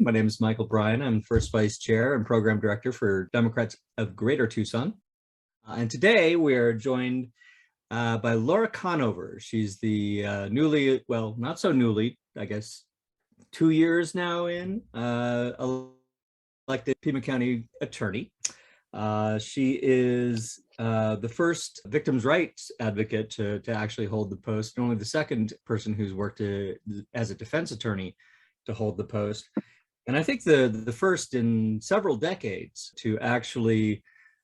My name is Michael Bryan. I'm First Vice Chair and Program Director for Democrats of Greater Tucson. And today we are joined by Laura Conover. She's the newly, well, not so newly, I guess, 2 years now in, elected Pima County attorney. She is the first victims' rights advocate to actually hold the post, and only the second person who's worked as a defense attorney to hold the post. And I think the first in several decades to actually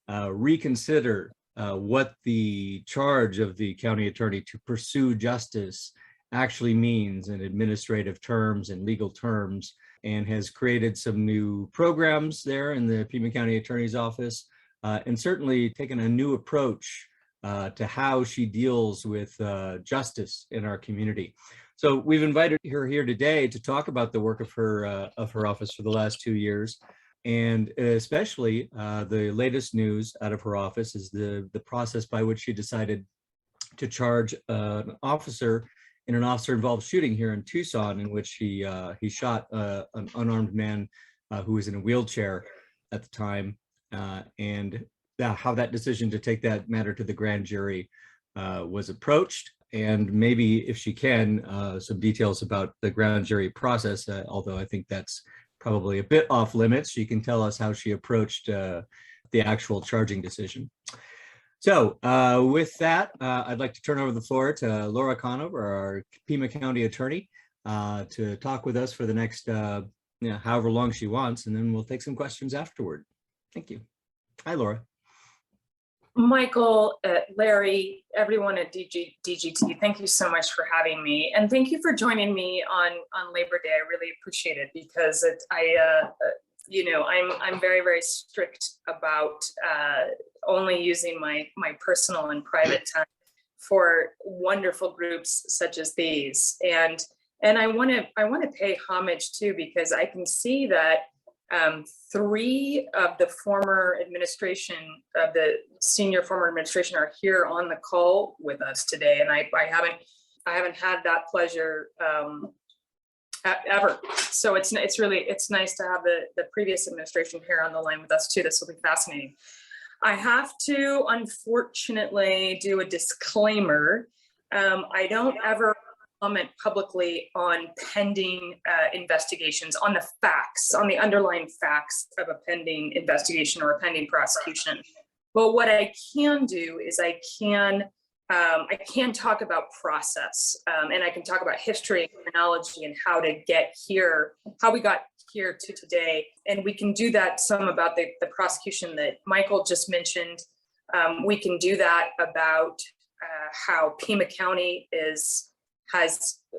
reconsider what the charge of the county attorney to pursue justice actually means in administrative terms and legal terms, and has created some new programs there in the Pima County Attorney's Office, and certainly taken a new approach to how she deals with justice in our community. So we've invited her here today to talk about the work of her office for the last 2 years, and especially the latest news out of her office is the process by which she decided to charge an officer in an officer-involved shooting here in Tucson, in which he shot an unarmed man who was in a wheelchair at the time, and how that decision to take that matter to the grand jury was approached, and maybe, if she can, some details about the grand jury process, although I think that's probably a bit off limits. She can tell us how she approached the actual charging decision. So with that, I'd like to turn over the floor to Laura Conover, our Pima County attorney, to talk with us for the next, however long she wants, and then we'll take some questions afterward. Thank you. Hi, Laura. Michael, Larry, everyone at DGT, thank you so much for having me, and thank you for joining me on Labor Day. I really appreciate it, because I'm very, very strict about only using my personal and private time for wonderful groups such as these. And I want to pay homage too, because I can see that 3 of the former administration, of the senior former administration, are here on the call with us today, and I haven't had that pleasure ever. So it's nice to have the previous administration here on the line with us too. This will be fascinating. I have to, unfortunately, do a disclaimer. I don't ever comment publicly on pending investigations, on the facts, on the underlying facts of a pending investigation or a pending prosecution. But what I can do is I can talk about process, and I can talk about history and chronology and how to get here, how we got here to today. And we can do that some about the prosecution that Michael just mentioned. We can do that about how Pima County has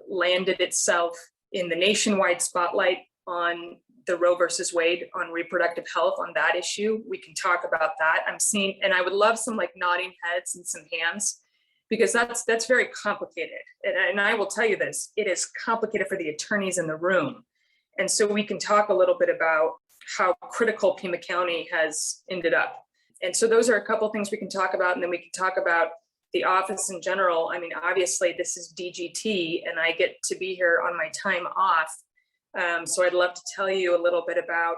landed itself in the nationwide spotlight on the Roe versus Wade, on reproductive health, on that issue. We can talk about that. I'm seeing, and I would love some nodding heads and some hands, because that's very complicated. And I will tell you this, it is complicated for the attorneys in the room. And so we can talk a little bit about how critical Pima County has ended up. And so those are a couple of things we can talk about. And then we can talk about the office in general. I mean, obviously this is DGT and I get to be here on my time off. So I'd love to tell you a little bit about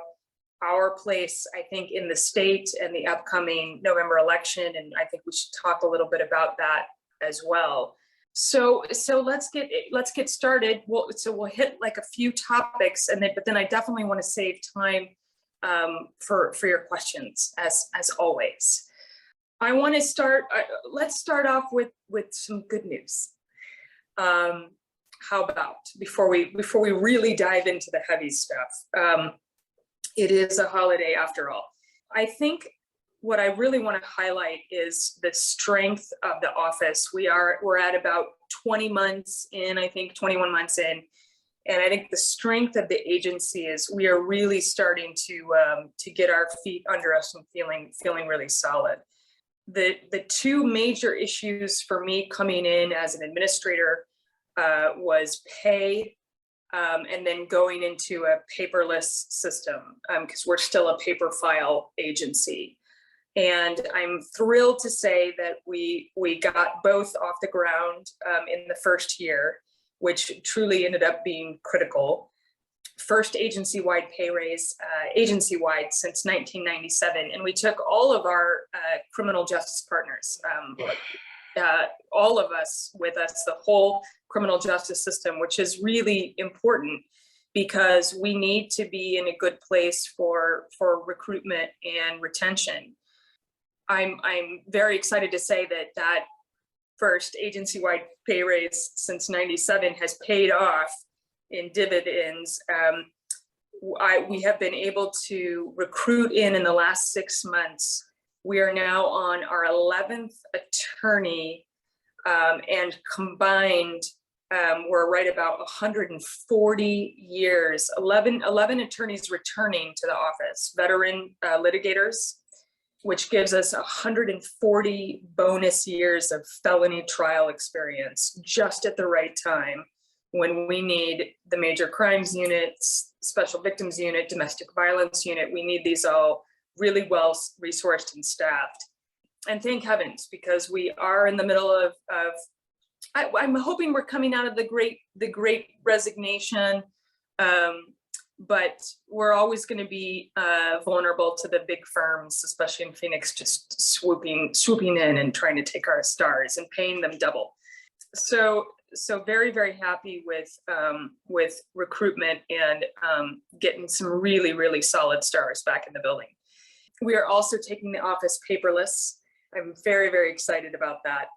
our place, I think, in the state and the upcoming November election. And I think we should talk a little bit about that as well. So let's get started. We'll hit a few topics, but then I definitely want to save time for your questions as always. I want to start. Let's start off with some good news. How about before we really dive into the heavy stuff? It is a holiday after all. I think what I really want to highlight is the strength of the office. We're at about 20 months in, I think 21 months in. And I think the strength of the agency is we are really starting to get our feet under us and feeling really solid. The 2 major issues for me coming in as an administrator was pay, and then going into a paperless system, because we're still a paper file agency. And I'm thrilled to say that we got both off the ground in the first year, which truly ended up being critical. first agency-wide pay raise, agency-wide since 1997. And we took all of our criminal justice partners, all of us with us, the whole criminal justice system, which is really important because we need to be in a good place for recruitment and retention. I'm very excited to say that first agency-wide pay raise since 97 has paid off in dividends. We have been able to recruit in the last 6 months. We are now on our 11th attorney, and combined, we're right about 140 years, 11 attorneys returning to the office, veteran litigators, which gives us 140 bonus years of felony trial experience just at the right time when we need the major crimes units, special victims unit, domestic violence unit. We need these all really well resourced and staffed. And thank heavens, because we are in the middle of I'm hoping we're coming out of the great resignation, but we're always going to be vulnerable to the big firms, especially in Phoenix, just swooping in and trying to take our stars and paying them double. So very, very happy with recruitment and getting some really, really solid stars back in the building. We are also taking the office paperless. I'm very, very excited about that.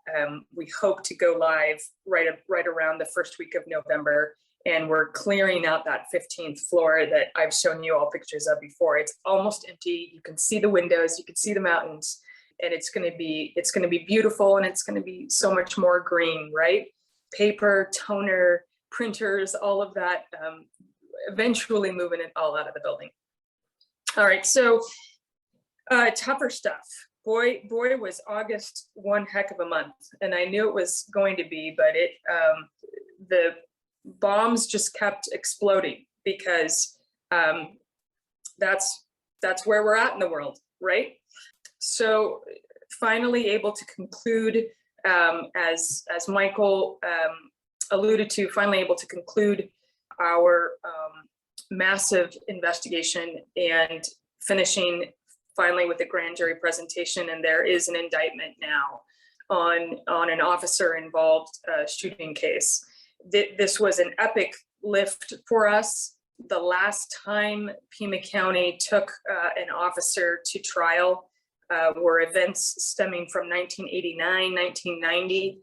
We hope to go live right around the first week of November, and we're clearing out that 15th floor that I've shown you all pictures of before. It's almost empty. You can see the windows, you can see the mountains, and it's going to be beautiful, and it's going to be so much more green, right? Paper, toner, printers, all of that. Eventually moving it all out of the building. All right, so tougher stuff. Boy, was August one heck of a month, and I knew it was going to be, but the bombs just kept exploding because that's where we're at in the world, right? So finally able to conclude, as Michael alluded to, finally able to conclude our massive investigation and finishing finally with the grand jury presentation, and there is an indictment now on an officer involved shooting case. This was an epic lift for us. The last time Pima County took an officer to trial were events stemming from 1989, 1990.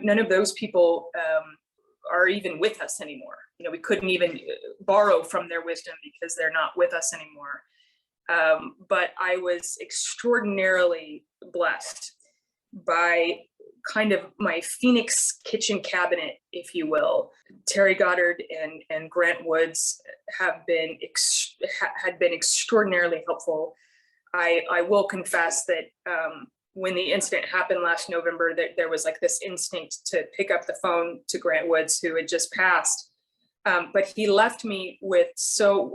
None of those people are even with us anymore. You know, we couldn't even borrow from their wisdom because they're not with us anymore. But I was extraordinarily blessed by kind of my Phoenix kitchen cabinet, if you will. Terry Goddard and Grant Woods had been extraordinarily helpful. I will confess that when the incident happened last November, that there was like this instinct to pick up the phone to Grant Woods, who had just passed. But he left me with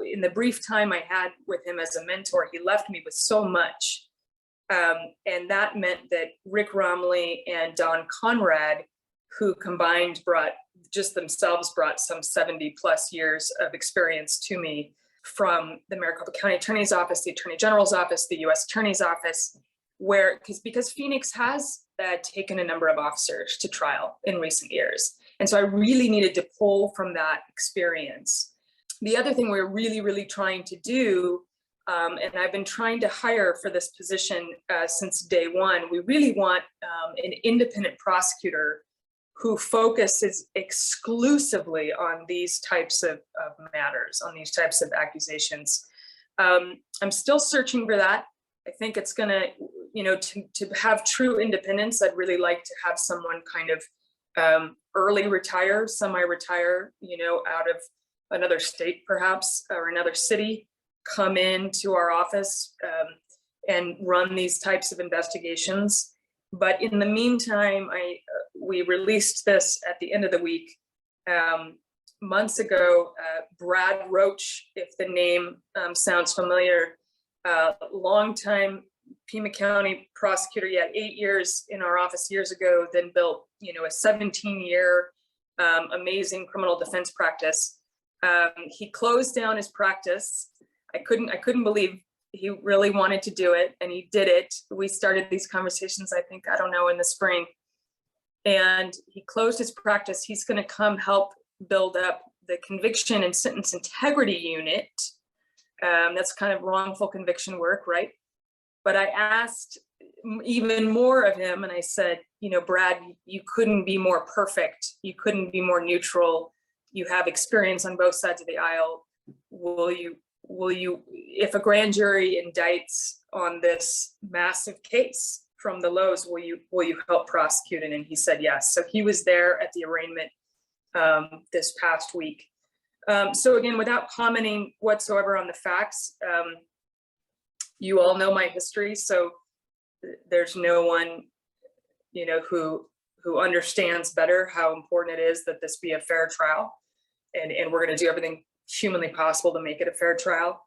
in the brief time I had with him as a mentor, he left me with so much. And that meant that Rick Romley and Don Conrad, who combined brought some 70 plus years of experience to me from the Maricopa County Attorney's Office, the Attorney General's Office, the U.S. Attorney's Office, because Phoenix has taken a number of officers to trial in recent years. And so I really needed to pull from that experience. The other thing we're really, really trying to do, and I've been trying to hire for this position since day one, we really want an independent prosecutor who focuses exclusively on these types of matters, on these types of accusations. I'm still searching for that. I think it's gonna, to have true independence, I'd really like to have someone kind of early retire, semi-retire, out of another state perhaps, or another city, come into our office and run these types of investigations. But in the meantime, we released this at the end of the week. Months ago, Brad Roach, if the name sounds familiar, longtime Pima County prosecutor, he had 8 years in our office years ago, then built, a 17-year amazing criminal defense practice. He closed down his practice. I couldn't believe he really wanted to do it, and he did it. We started these conversations, I think, I don't know, in the spring. And he closed his practice. He's going to come help build up the conviction and sentence integrity unit. That's kind of wrongful conviction work, right? But I asked even more of him, and I said, you know, Brad, you couldn't be more perfect. You couldn't be more neutral. You have experience on both sides of the aisle. Will you, if a grand jury indicts on this massive case from the lows, will you help prosecute it? And he said yes. So he was there at the arraignment this past week. So again, without commenting whatsoever on the facts, you all know my history, so there's no one, you know, who understands better how important it is that this be a fair trial, and we're going to do everything humanly possible to make it a fair trial.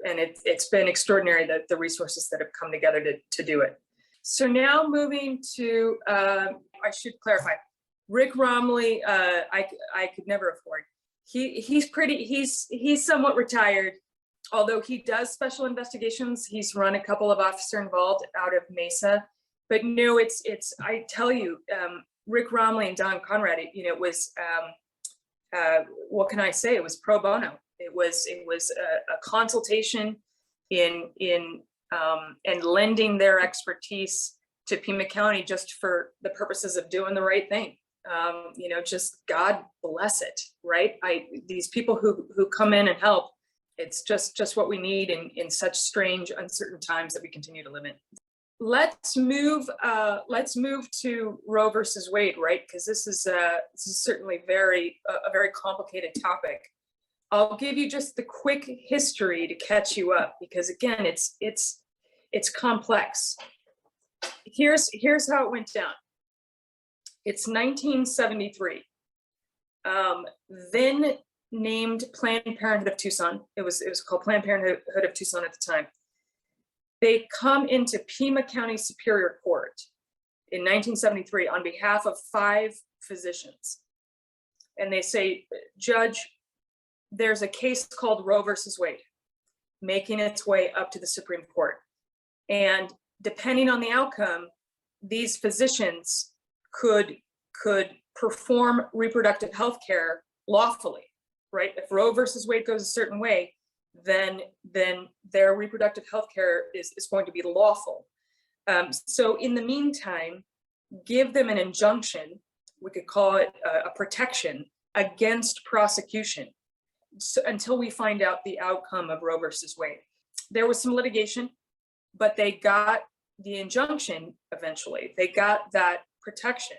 And it's been extraordinary, that the resources that have come together to do it. So now moving to, I should clarify, Rick Romley, I could never afford. He's somewhat retired, although he does special investigations. He's run a couple of officer involved out of Mesa, but no, I tell you, Rick Romley and Don Conrad, you know, it was, what can I say? It was pro bono. It was a consultation in and lending their expertise to Pima County just for the purposes of doing the right thing. You know, just God bless it, right? These people who come in and help, it's just what we need in such strange, uncertain times that we continue to live in. Let's move to Roe versus Wade, right? Because this is certainly a very complicated topic. I'll give you just the quick history to catch you up, because again, it's complex. Here's how it went down. It's 1973. Then named Planned Parenthood of Tucson. It was called Planned Parenthood of Tucson at the time. They come into Pima County Superior Court in 1973 on behalf of 5 physicians. And they say, Judge, there's a case called Roe versus Wade making its way up to the Supreme Court. And depending on the outcome, these physicians could perform reproductive health care lawfully, right? If Roe versus Wade goes a certain way, then their reproductive health care is going to be lawful. So in the meantime, give them an injunction, we could call it a protection against prosecution, until we find out the outcome of Roe versus Wade. There was some litigation, but they got the injunction eventually. They got that protection.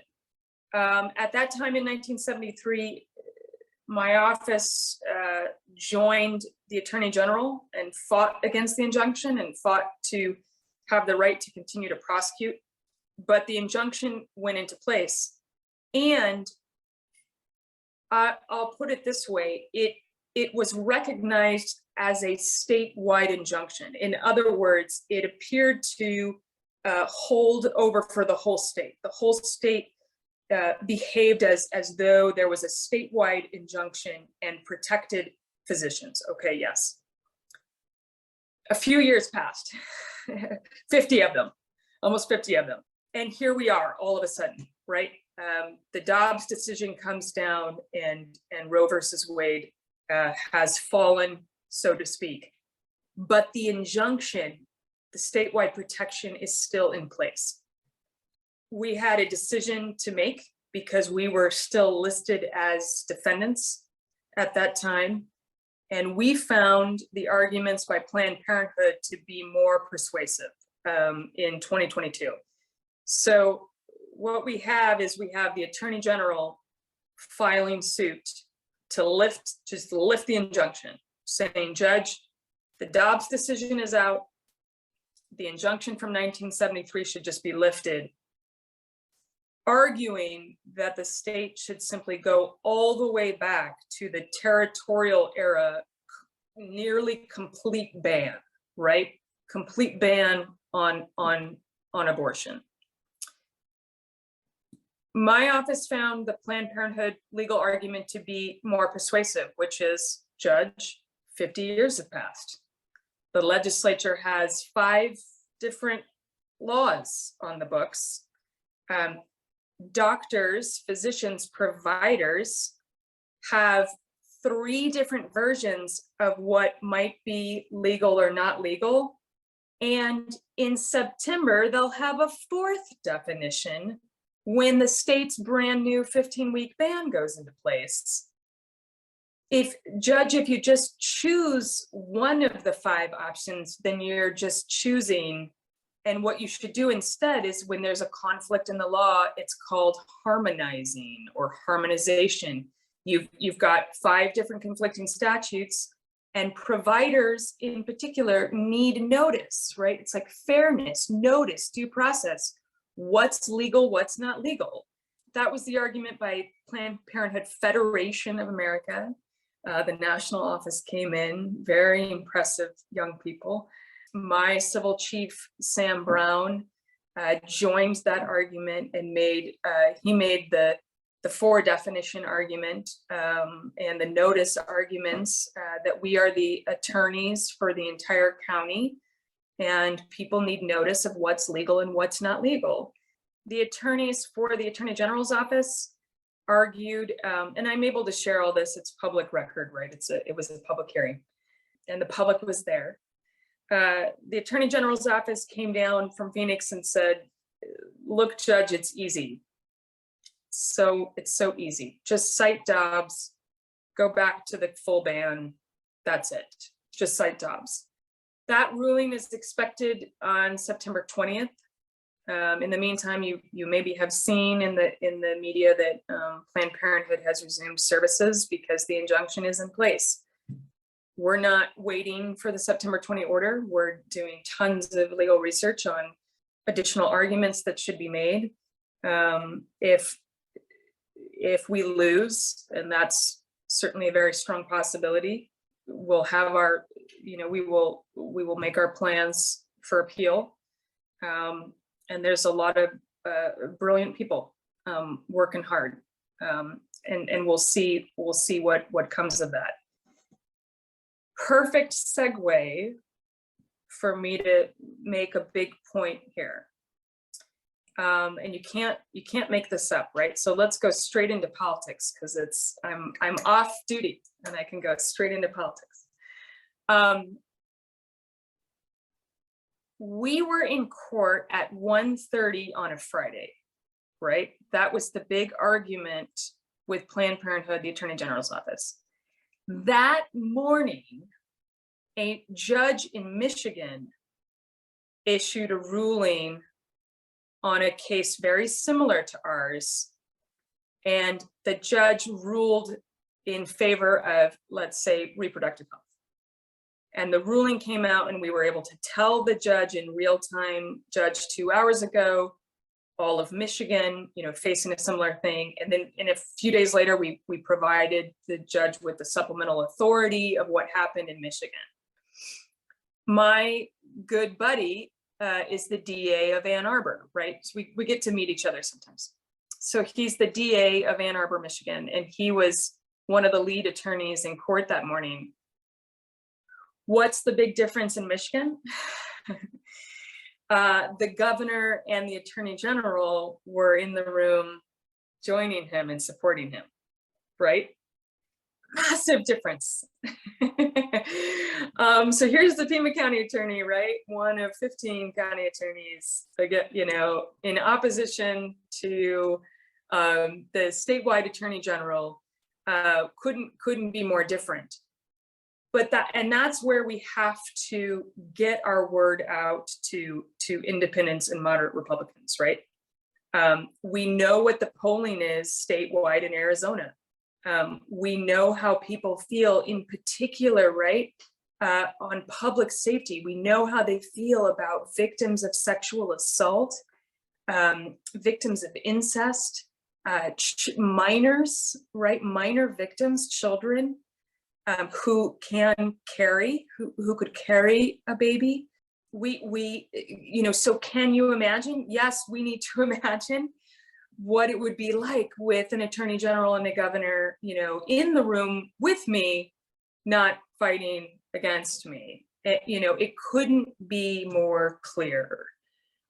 At that time in 1973, my office joined the Attorney General and fought against the injunction and fought to have the right to continue to prosecute. But the injunction went into place. And I'll put it this way, it was recognized as a statewide injunction. In other words, it appeared to hold over for the whole state. The whole state behaved as though there was a statewide injunction and protected physicians. Okay, yes. A few years passed, 50 of them, almost 50 of them. And here we are all of a sudden, right? The Dobbs decision comes down and Roe versus Wade has fallen, so to speak. But the injunction, the statewide protection, is still in place. We had a decision to make because we were still listed as defendants at that time. And we found the arguments by Planned Parenthood to be more persuasive in 2022. So what we have is we have the Attorney General filing suit to just lift the injunction, saying, Judge, the Dobbs decision is out. The injunction from 1973 should just be lifted, arguing that the state should simply go all the way back to the territorial era, nearly complete ban, right? Complete ban on abortion. My office found the Planned Parenthood legal argument to be more persuasive, which is, Judge, 50 years have passed. The legislature has 5 different laws on the books. Doctors, physicians, providers have 3 different versions of what might be legal or not legal. And in September, they'll have a 4th definition when the state's brand new 15-week ban goes into place. If you just choose one of the 5 options, then you're just choosing. And what you should do instead is, when there's a conflict in the law, it's called harmonizing or harmonization. You've got 5 different conflicting statutes, and providers in particular need notice, right? It's like fairness, notice, due process. What's legal, what's not legal. That was the argument by Planned Parenthood Federation of America. The national office came in, very impressive young people. My civil chief, Sam Brown, joined that argument and he made the 4 definition argument and the notice arguments that we are the attorneys for the entire county, and people need notice of what's legal and what's not legal. The attorneys for the Attorney General's office argued, and I'm able to share all this, it's public record, right? It was a public hearing and the public was there. The Attorney General's office came down from Phoenix and said, look, Judge, it's easy. So it's so easy. Just cite Dobbs, go back to the full ban. That's it. Just cite Dobbs. That ruling is expected on September 20th. In the meantime, you maybe have seen in the media that Planned Parenthood has resumed services because the injunction is in place. We're not waiting for the September 20 order. We're doing tons of legal research on additional arguments that should be made. If we lose, and that's certainly a very strong possibility, we'll have our, we will make our plans for appeal. And there's a lot of brilliant people working hard, and we'll see what comes of that. Perfect segue for me to make a big point here. And you can't make this up, right? So let's go straight into politics, because I'm off duty and I can go straight into politics. We were in court at 1:30 on a Friday, right? That was the big argument with Planned Parenthood, the Attorney General's office. That morning, a judge in Michigan issued a ruling on a case very similar to ours. And the judge ruled in favor of, let's say, reproductive health. And the ruling came out, and we were able to tell the judge in real time, Judge, 2 hours ago, all of Michigan, facing a similar thing. And then in a few days later, we provided the judge with the supplemental authority of what happened in Michigan. My good buddy is the DA of Ann Arbor, right? So we get to meet each other sometimes. So he's the DA of Ann Arbor, Michigan, and he was one of the lead attorneys in court that morning. What's the big difference in Michigan? The governor and the attorney general were in the room joining him and supporting him, right? Massive difference. So here's the Pima County attorney, right? One of 15 county attorneys, in opposition to the statewide attorney general. Couldn't be more different. But that's where we have to get our word out to independents and moderate Republicans, right? We know what the polling is statewide in Arizona. We know how people feel in particular, right? On public safety. We know how they feel about victims of sexual assault, victims of incest, minors, right? Minor victims, children. Who can carry, who could carry a baby. So can you imagine? Yes, we need to imagine, what it would be like with an attorney general and a governor, you know, in the room with me, not fighting against me. You know, it couldn't be more clear.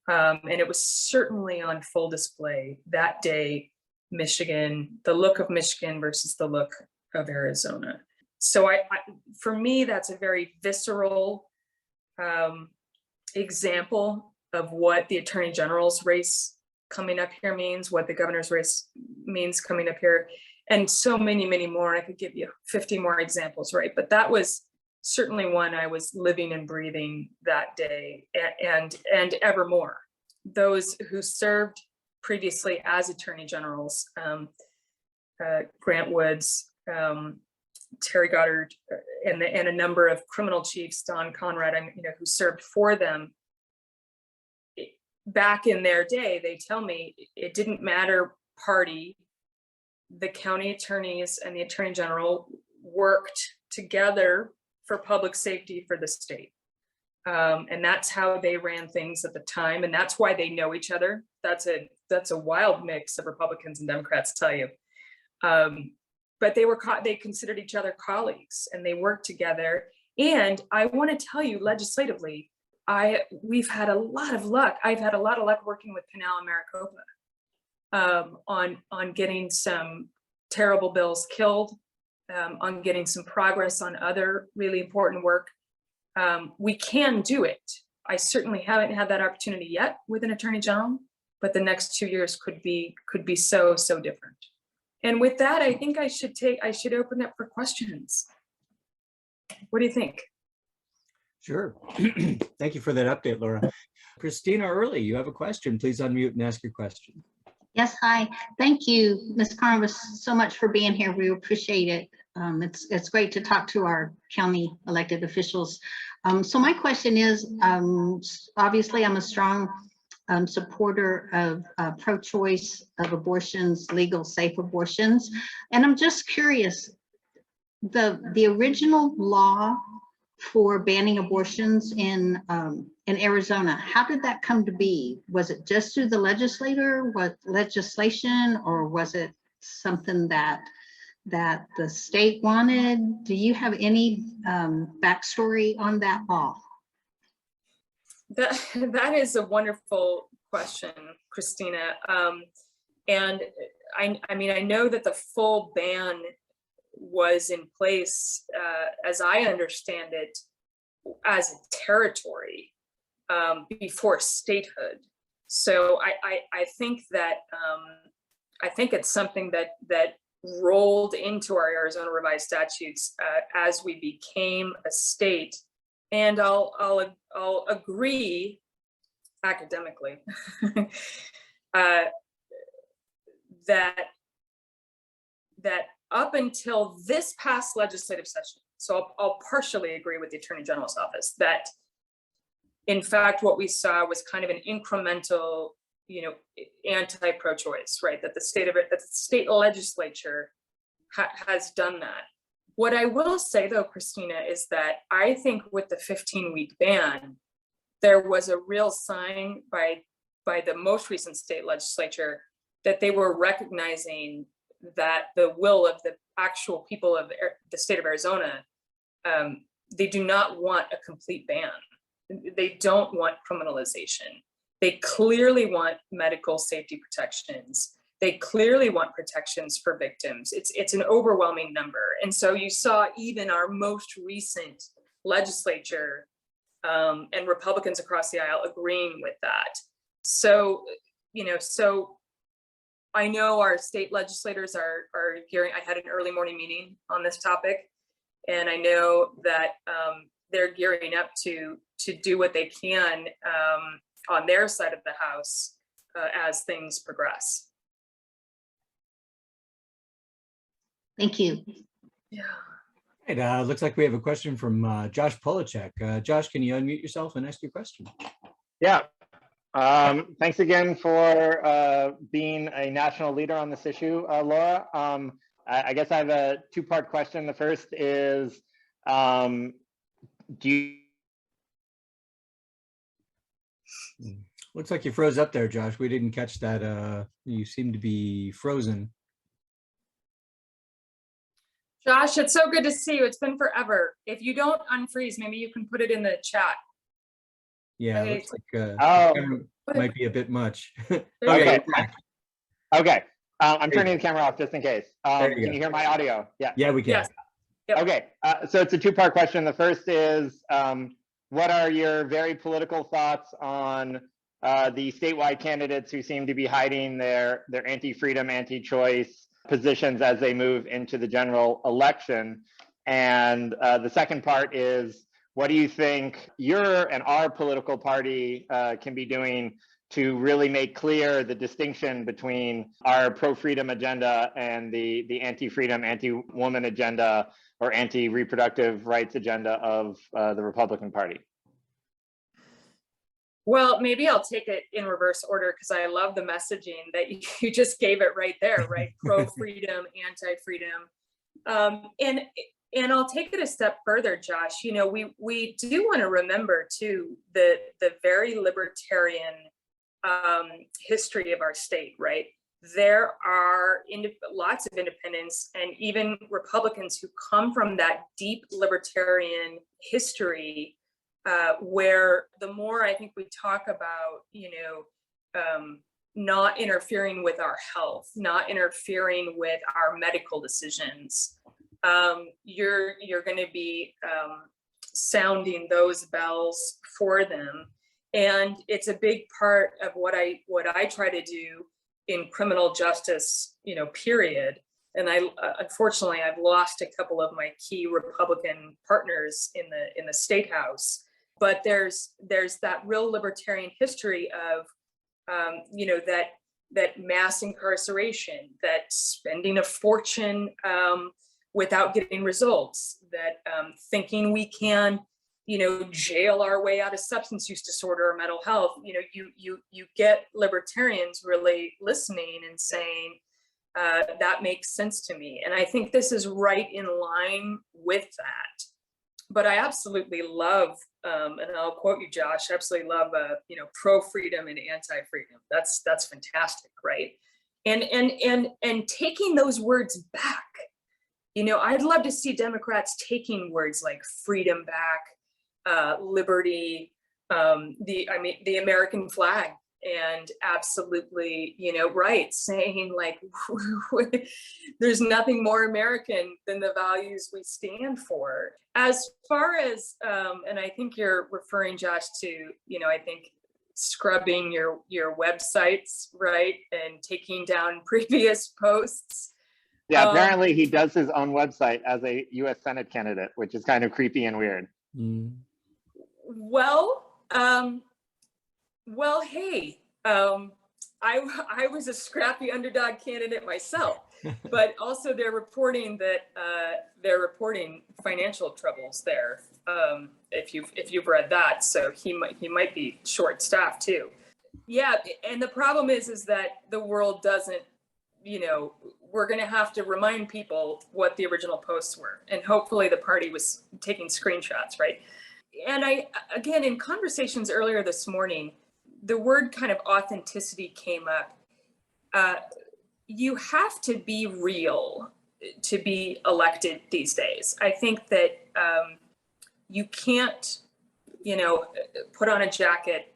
And it was certainly on full display that day, Michigan, the look of Michigan versus the look of Arizona. So for me, that's a very visceral example of what the attorney general's race coming up here means, what the governor's race means coming up here, and so many, many more. I could give you 50 more examples, right? But that was certainly one I was living and breathing that day, and evermore. Those who served previously as attorney generals, Grant Woods, Terry Goddard, and a number of criminal chiefs, Don Conrad, you know, who served for them. Back in their day, they tell me it didn't matter party. The county attorneys and the attorney general worked together for public safety for the state. And that's how they ran things at the time. And that's why they know each other. That's a wild mix of Republicans and Democrats, tell you. But they considered each other colleagues, and they worked together. And I want to tell you, legislatively, we've had a lot of luck. I've had a lot of luck working with Pinal and Maricopa on getting some terrible bills killed, on getting some progress on other really important work. We can do it. I certainly haven't had that opportunity yet with an attorney general, but the next 2 years could be so different. And with that, I think I should open up for questions. What do you think? Sure. Thank you for that update, Laura. Christina Early, you have a question. Please unmute and ask your question. Yes, hi. Thank you, Ms. Conover, so much for being here. We appreciate it. It's great to talk to our county elected officials. So my question is, obviously I'm a strong supporter of pro-choice, of abortions, legal, safe abortions. And I'm just curious, the original law for banning abortions in Arizona, how did that come to be? Was it just through the legislation, or was it something that the state wanted? Do you have any backstory on that law? That is a wonderful question, Christina. And I mean, I know that the full ban was in place, as I understand it, as a territory before statehood. So I think that I think it's something that rolled into our Arizona revised statutes as we became a state. And I'll agree academically that up until this past legislative session, so I'll partially agree with the Attorney General's office that, in fact, what we saw was kind of an incremental, you know, anti-pro-choice, right? That the state legislature has done that. What I will say, though, Christina, is that I think with the 15-week ban, there was a real sign by the most recent state legislature that they were recognizing that the will of the actual people of the state of Arizona, they do not want a complete ban. They don't want criminalization. They clearly want medical safety protections. They clearly want protections for victims. It's an overwhelming number. And so you saw even our most recent legislature and Republicans across the aisle agreeing with that. So, you know, I know our state legislators are gearing. I had an early morning meeting on this topic, and I know that they're gearing up to do what they can on their side of the house as things progress. Thank you. Yeah. Right, looks like we have a question from Josh Polachek. Josh, can you unmute yourself and ask your question? Yeah. Thanks again for being a national leader on this issue, Laura. I guess I have a two-part question. The first is, do you... Looks like you froze up there, Josh. We didn't catch that. You seem to be frozen. Josh, it's so good to see you. It's been forever. If you don't unfreeze, maybe you can put it in the chat. Yeah, Okay. looks like the Oh, camera might be a bit much. Okay. okay. you're back. Okay. I'm There you turning the camera off just in case. There you Can go. you hear my audio? Yeah. Yeah, we can. Yes. Yep. Okay. So it's a two-part question. The first is, what are your very political thoughts on the statewide candidates who seem to be hiding their anti-freedom, anti-choice positions as they move into the general election? And the second part is, what do you think your and our political party can be doing to really make clear the distinction between our pro-freedom agenda and the anti-freedom, anti-woman agenda or anti-reproductive rights agenda of the Republican Party? Well, maybe I'll take it in reverse order because I love the messaging that you just gave it right there, right? Pro-freedom, anti-freedom. And I'll take it a step further, Josh. You know, we do want to remember too the very libertarian history of our state, right? There are lots of independents and even Republicans who come from that deep libertarian history, where the more I think we talk about, you know, not interfering with our health, not interfering with our medical decisions, you're going to be sounding those bells for them. And it's a big part of what I try to do in criminal justice, you know, period. And unfortunately, I've lost a couple of my key Republican partners in the state house. But there's that real libertarian history of, you know, that mass incarceration, that spending a fortune without getting results, that thinking we can, you know, jail our way out of substance use disorder or mental health. You know, you get libertarians really listening and saying, that makes sense to me. And I think this is right in line with that. But I absolutely love, and I'll quote you, Josh, absolutely love, you know, pro-freedom and anti-freedom. That's fantastic, right? And taking those words back. You know, I'd love to see Democrats taking words like freedom back, liberty, the American flag, and absolutely, you know, right, saying like, there's nothing more American than the values we stand for. As far as, and I think you're referring, Josh, to, you know, I think scrubbing your websites, right, and taking down previous posts. Yeah, apparently he does his own website as a U.S. Senate candidate, which is kind of creepy and weird. Well, hey, I was a scrappy underdog candidate myself, but also they're reporting financial troubles there. If you've read that, so he might be short-staffed too. Yeah, and the problem is that the world doesn't, you know, we're going to have to remind people what the original posts were, and hopefully the party was taking screenshots, right? And again, in conversations earlier this morning, the word kind of authenticity came up. You have to be real to be elected these days. I think that you can't, you know, put on a jacket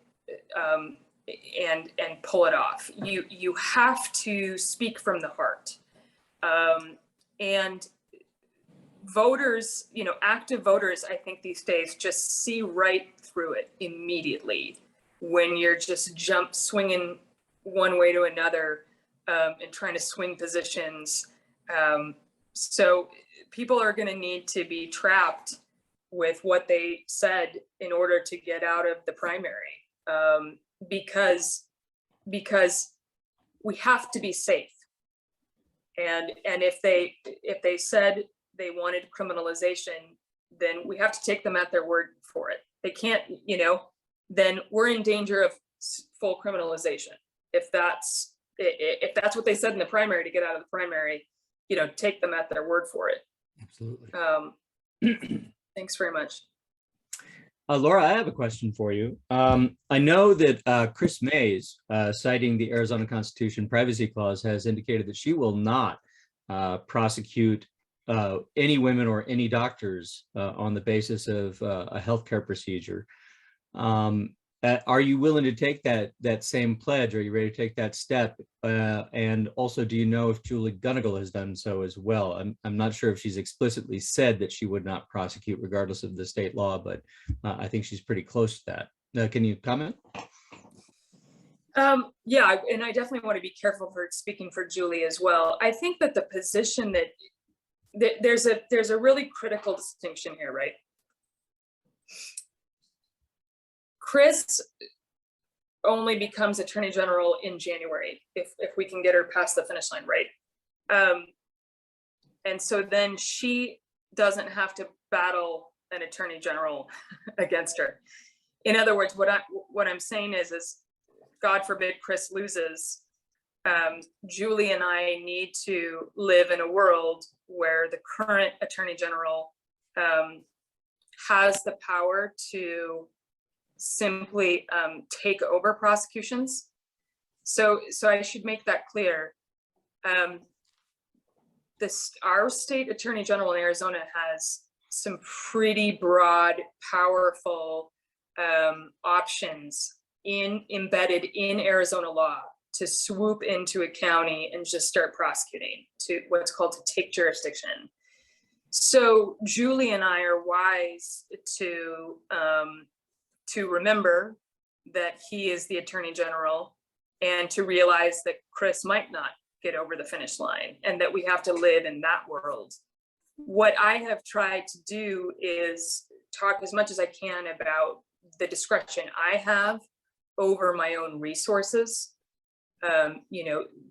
and pull it off. You have to speak from the heart. And voters, you know, active voters, I think these days just see right through it immediately when you're just swinging one way to another and trying to swing positions. So people are going to need to be trapped with what they said in order to get out of the primary, because we have to be safe. And if they said they wanted criminalization, then we have to take them at their word for it. They can't, you know, then we're in danger of full criminalization. If that's what they said in the primary to get out of the primary, you know, take them at their word for it. Absolutely. Thanks very much. Laura, I have a question for you. I know that Chris Mays, citing the Arizona Constitution Privacy Clause, has indicated that she will not prosecute any women or any doctors on the basis of a healthcare procedure. Are you willing to take that same pledge? Are you ready to take that step? And also, do you know if Julie Gunnigal has done so as well? I'm not sure if she's explicitly said that she would not prosecute regardless of the state law, but I think she's pretty close to that. Can you comment? Yeah, and I definitely want to be careful for speaking for Julie as well. I think that the position that there's a really critical distinction here, right? Chris only becomes Attorney General in January if we can get her past the finish line, right? And so then she doesn't have to battle an Attorney General against her. In other words, what I'm saying is God forbid Chris loses, Julie and I need to live in a world where the current Attorney General has the power to simply take over prosecutions. So I should make that clear. Our state Attorney General in Arizona has some pretty broad, powerful options embedded in Arizona law to swoop into a county and just start prosecuting, to what's called to take jurisdiction. So Julie and I are wise to remember that he is the Attorney General and to realize that Chris might not get over the finish line and that we have to live in that world. What I have tried to do is talk as much as I can about the discretion I have over my own resources.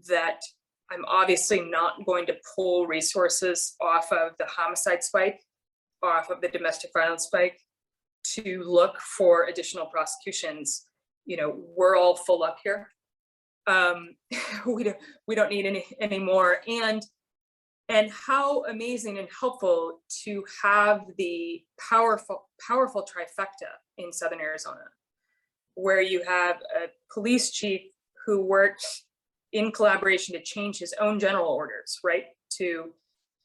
That I'm obviously not going to pull resources off of the homicide spike, off of the domestic violence spike, to look for additional prosecutions. We're all full up here. We don't need any more. And how amazing and helpful to have the powerful trifecta in Southern Arizona, where you have a police chief who works in collaboration to change his own general orders, right? To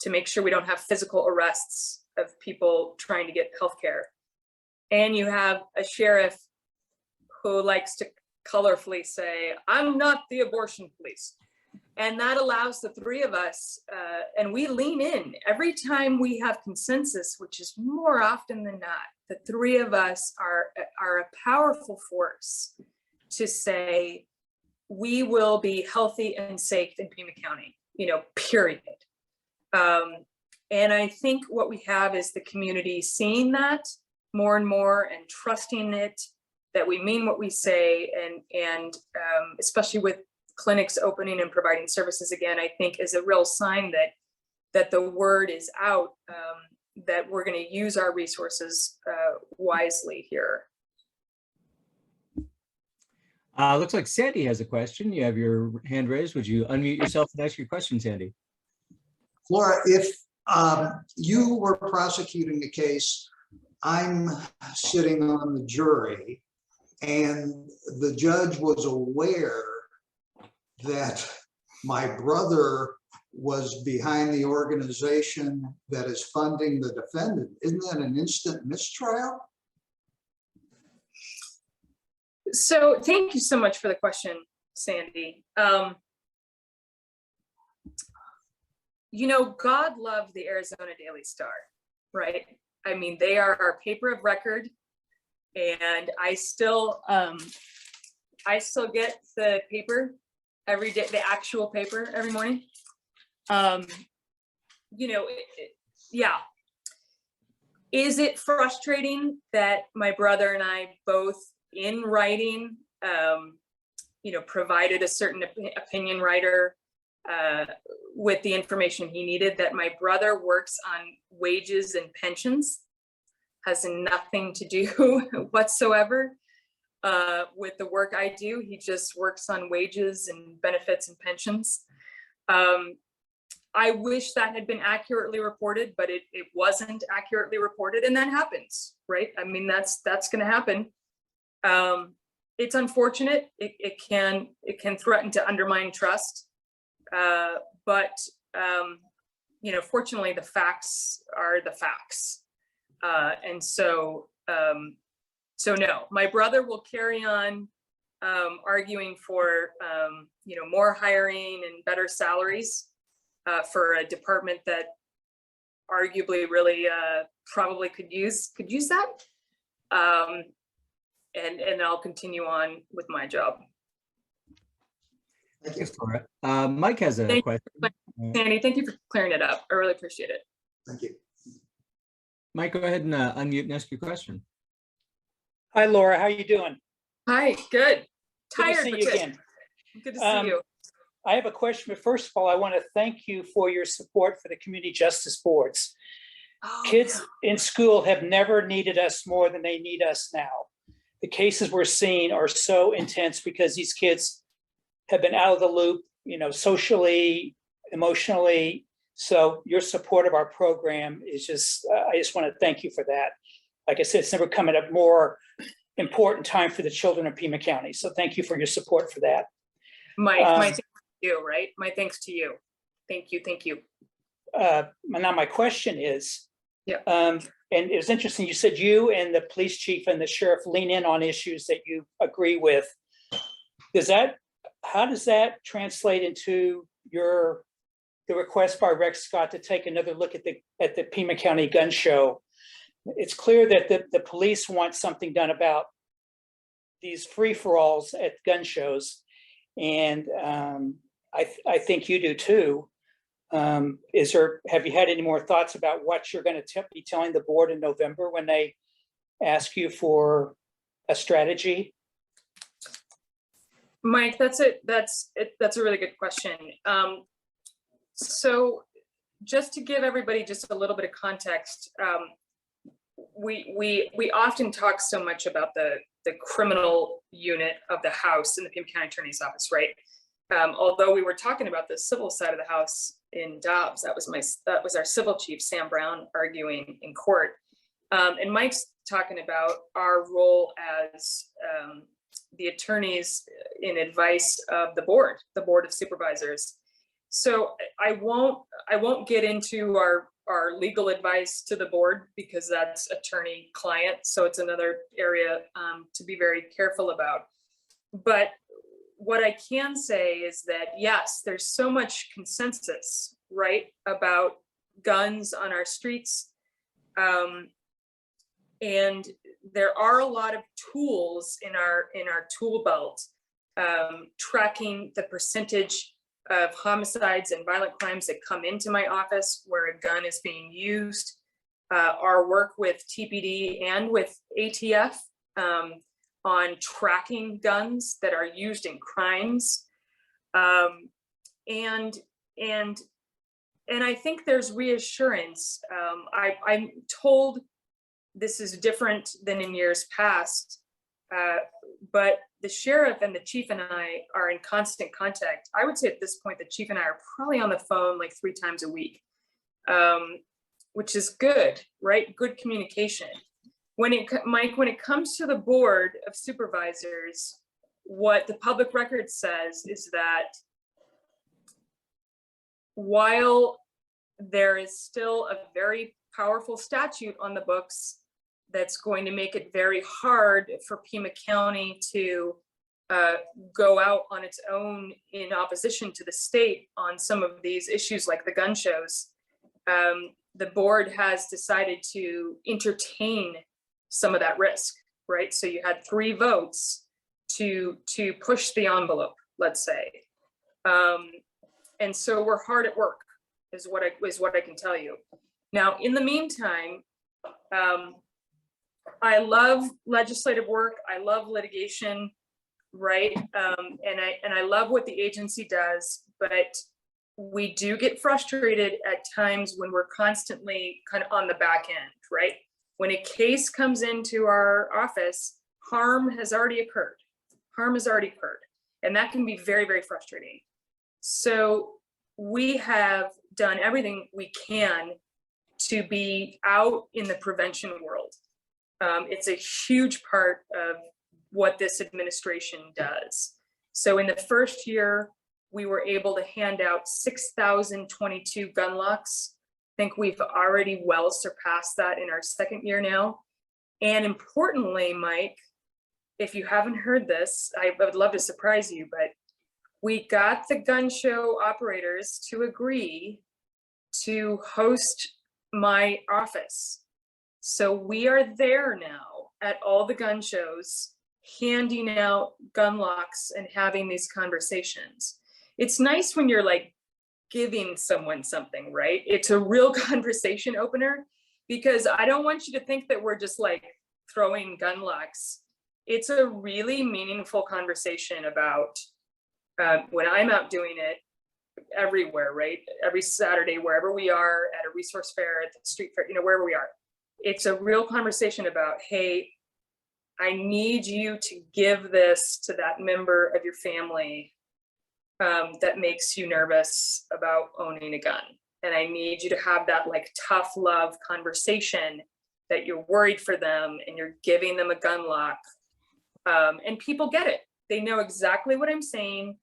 make sure we don't have physical arrests of people trying to get healthcare. And you have a sheriff who likes to colorfully say, I'm not the abortion police. And that allows the three of us, and we lean in every time we have consensus, which is more often than not. The three of us are a powerful force to say, we will be healthy and safe in Pima County, period. And I think what we have is the community seeing that more and more and trusting it, that we mean what we say, and especially with clinics opening and providing services again, I think is a real sign that the word is out, that we're going to use our resources wisely here. Looks like Sandy has a question. You have your hand raised. Would you unmute yourself and ask your question, Sandy? Laura, if you were prosecuting a case, I'm sitting on the jury, and the judge was aware that my brother was behind the organization that is funding the defendant. Isn't that an instant mistrial? So thank you so much for the question, Sandy. God loved the Arizona Daily Star, right? I mean, they are our paper of record, and I still get the paper every day, the actual paper every morning. Yeah. Is it frustrating that my brother and I both in writing, provided a certain opinion writer with the information he needed, that my brother works on wages and pensions, has nothing to do whatsoever with the work I do. He just works on wages and benefits and pensions. I wish that had been accurately reported, but it wasn't accurately reported, and that happens, right? I mean, that's going to happen. It's unfortunate. It can threaten to undermine trust, but you know, fortunately, the facts are the facts, and so no. My brother will carry on arguing for you know, more hiring and better salaries for a department that arguably really probably could use that. And I'll continue on with my job. Thank you. Thanks, Laura. Mike has a Thank question. Sandy, thank you for clearing it up. I really appreciate it. Thank you. Mike, go ahead and unmute and ask your question. Hi, Laura. How you doing? Hi, good. Good to Tired, see but you good. again. Good to see you. I have a question, but first of all, I want to thank you for your support for the community justice boards. Oh, Kids in school have never needed us more than they need us now. The cases we're seeing are so intense because these kids have been out of the loop, you know, socially, emotionally. So your support of our program is just, I just want to thank you for that. Like I said, it's never come at a more important time for the children of Pima County. So thank you for your support for that. My thanks to you, right? My thanks to you. Thank you, thank you. Now my question is, Yeah. and it was interesting, you said you and the police chief and the sheriff lean in on issues that you agree with. How does that translate into the request by Rex Scott to take another look at the Pima County gun show? It's clear that the police want something done about these free-for-alls at gun shows, and I think you do too. Have you had any more thoughts about what you're going to be telling the board in November when they ask you for a strategy? Mike, that's it. That's a really good question. So just to give everybody just a little bit of context, we often talk so much about the criminal unit of the House in the Pima County Attorney's Office, right? Although we were talking about the civil side of the House in Dobbs, that was our civil chief, Sam Brown, arguing in court. And Mike's talking about our role as the attorneys in advice of the board of supervisors. So I won't get into our legal advice to the board because that's attorney-client. So it's another area to be very careful about. But what I can say is that, yes, there's so much consensus, right, about guns on our streets. And there are a lot of tools in our tool belt, tracking the percentage of homicides and violent crimes that come into my office where a gun is being used. Our work with TPD and with ATF on tracking guns that are used in crimes. And I think there's reassurance. I'm told this is different than in years past, but the sheriff and the chief and I are in constant contact. I would say at this point, the chief and I are probably on the phone like 3 times a week, which is good, right? Good communication. Mike, when it comes to the board of supervisors, what the public record says is that while there is still a very powerful statute on the books that's going to make it very hard for Pima County to go out on its own in opposition to the state on some of these issues like the gun shows, the board has decided to entertain some of that risk, right? So you had 3 votes to push the envelope, let's say. And so we're hard at work, is what I can tell you. Now, in the meantime, I love legislative work. I love litigation, right? And I love what the agency does, but we do get frustrated at times when we're constantly kind of on the back end, right? When a case comes into our office, harm has already occurred. Harm has already occurred. And that can be very, very frustrating. So we have done everything we can to be out in the prevention world. It's a huge part of what this administration does. So in the first year, we were able to hand out 6,022 gun locks. I think we've already well surpassed that in our second year now. And importantly, Mike, if you haven't heard this, I would love to surprise you, but we got the gun show operators to agree to host my office. So we are there now at all the gun shows, handing out gun locks and having these conversations. It's nice when you're like giving someone something, right? It's a real conversation opener, because I don't want you to think that we're just like throwing gun locks. It's a really meaningful conversation about when I'm out doing it everywhere, right? Every Saturday, wherever we are, at a resource fair, at the street fair, wherever we are. It's a real conversation about, hey, I need you to give this to that member of your family that makes you nervous about owning a gun. And I need you to have that like tough love conversation that you're worried for them and you're giving them a gun lock. And people get it. They know exactly what I'm saying.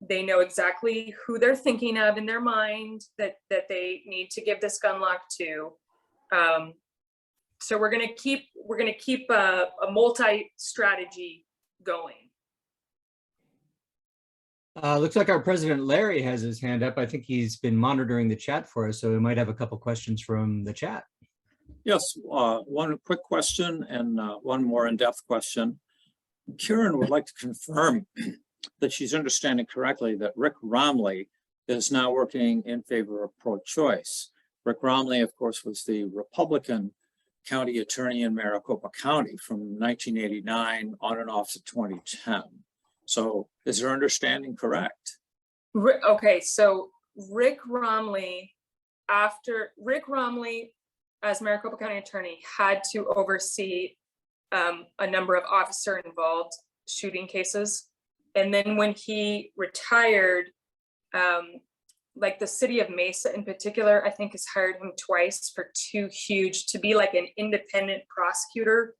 They know exactly who they're thinking of in their mind that they need to give this gun lock to. So we're gonna keep a multi-strategy going. Looks like our president Larry has his hand up. I think he's been monitoring the chat for us, so we might have a couple questions from the chat. Yes, one quick question and one more in-depth question. Karen would like to confirm that she's understanding correctly that Rick Romley is now working in favor of pro-choice. Rick Romley, of course, was the Republican county attorney in Maricopa County from 1989 on and off to 2010. So is her understanding correct? Okay, so Rick Romley, as Maricopa County attorney, had to oversee a number of officer-involved shooting cases. And then when he retired, like the city of Mesa in particular, I think has hired him twice for to be like an independent prosecutor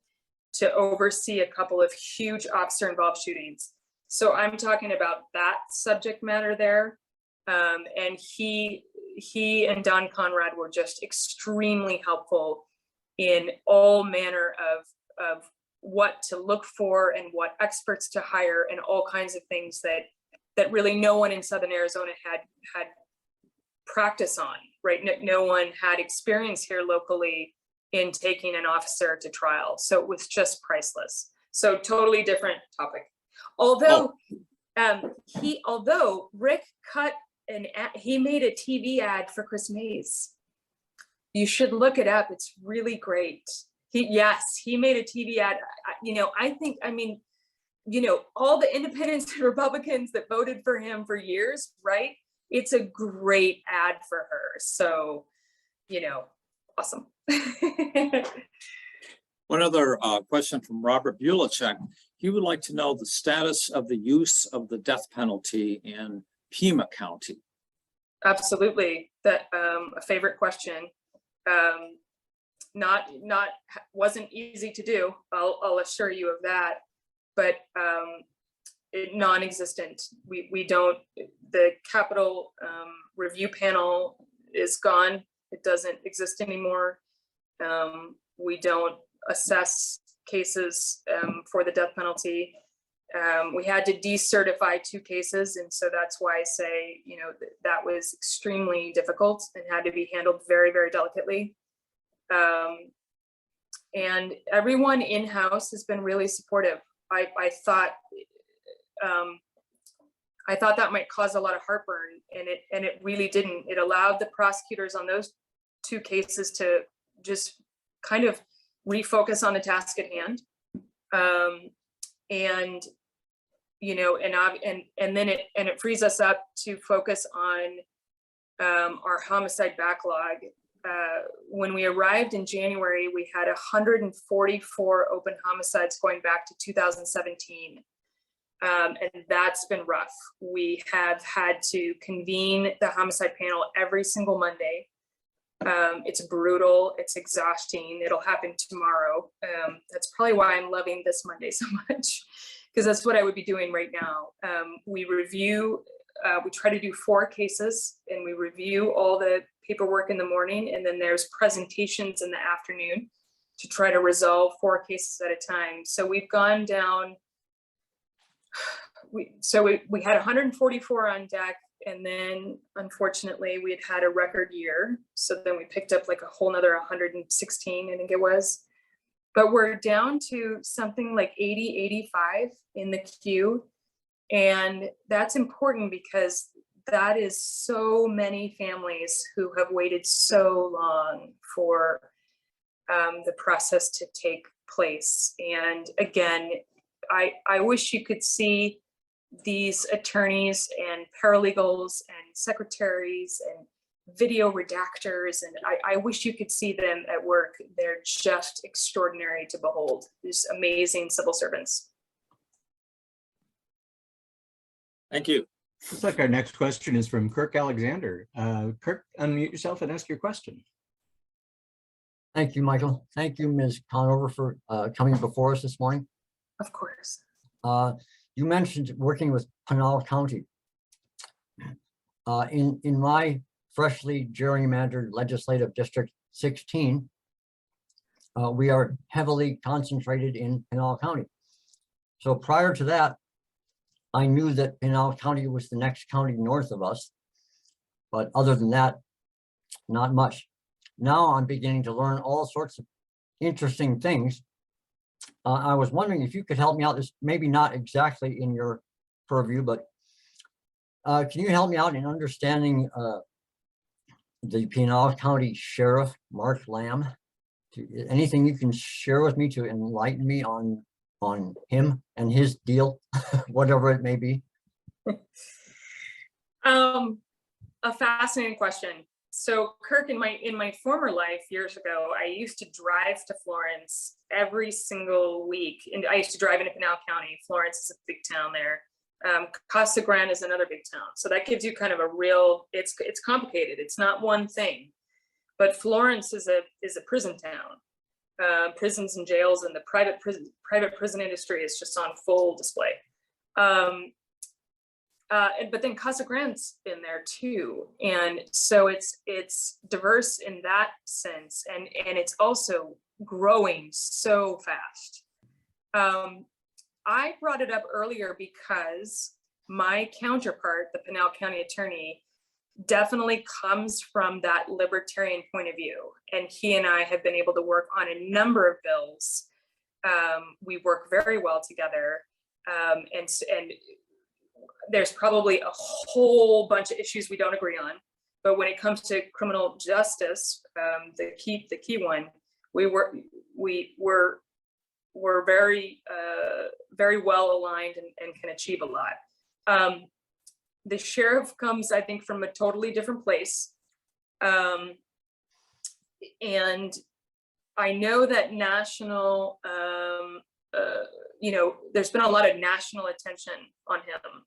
to oversee a couple of huge officer-involved shootings. So I'm talking about that subject matter there. And he and Don Conrad were just extremely helpful in all manner of what to look for and what experts to hire and all kinds of things that really no one in Southern Arizona had practice on, right? No one had experience here locally in taking an officer to trial. So it was just priceless. So totally different topic. Although Rick cut he made a TV ad for Chris Mays. You should look it up. It's really great. He made a TV ad. All the independents and Republicans that voted for him for years, right? It's a great ad for her. So, awesome. One other question from Robert Bulacek. He would like to know the status of the use of the death penalty in Pima County. Absolutely. That a favorite question. Wasn't easy to do. I'll assure you of that. But non-existent. We don't. The capital review panel is gone. It doesn't exist anymore. We don't assess cases for the death penalty. We had to decertify 2 cases, and so that's why I say, that was extremely difficult and had to be handled very, very delicately. And everyone in-house has been really supportive. I thought that might cause a lot of heartburn, and it really didn't. It allowed the prosecutors on those 2 cases to just kind of refocus on the task at hand. And then it frees us up to focus on our homicide backlog. When we arrived in January, we had 144 open homicides going back to 2017. And that's been rough. We have had to convene the homicide panel every single Monday. It's brutal, it's exhausting. It'll happen tomorrow. That's probably why I'm loving this Monday so much, because that's what I would be doing right now. We review, we try to do 4 cases, and we review all the paperwork in the morning, and then there's presentations in the afternoon to try to resolve 4 cases at a time. So we've gone down, we had 144 on deck, and then unfortunately we had a record year. So then we picked up like a whole nother 116, I think it was. But we're down to something like 80, 85 in the queue. And that's important because that is so many families who have waited so long for the process to take place. And again, I wish you could see these attorneys and paralegals and secretaries and video redactors, and I wish you could see them at work. They're just extraordinary to behold. These amazing civil servants. Thank you. Looks like our next question is from Kirk Alexander. Kirk, unmute yourself and ask your question. Thank you, Michael. Thank you, Ms. Conover, for coming before us this morning. Of course. You mentioned working with Pinal County. In my freshly gerrymandered legislative district 16, we are heavily concentrated in Pinal County. So prior to that, I knew that Pinal County was the next county north of us, but other than that, not much. Now I'm beginning to learn all sorts of interesting things. I was wondering if you could help me out. This maybe not exactly in your purview, but can you help me out in understanding the Pinal County Sheriff, Mark Lamb? Anything you can share with me to enlighten me on him and his deal, whatever it may be? A fascinating question. So Kirk, in my former life years ago, I used to drive to Florence every single week. And I used to drive into Pinal County. Florence is a big town there. Casa Grande is another big town. So that gives you kind of a real, it's complicated. It's not one thing, but Florence is a prison town. Prisons and jails and the private prison industry is just on full display. But then Casa Grande's in there too. And so it's diverse in that sense. And it's also growing so fast. I brought it up earlier because my counterpart, the Pinal County attorney, definitely comes from that libertarian point of view. And he and I have been able to work on a number of bills. We work very well together. And there's probably a whole bunch of issues we don't agree on, but when it comes to criminal justice, the key one, we're very very well aligned and can achieve a lot. The sheriff comes, I think, from a totally different place, and I know that national, there's been a lot of national attention on him.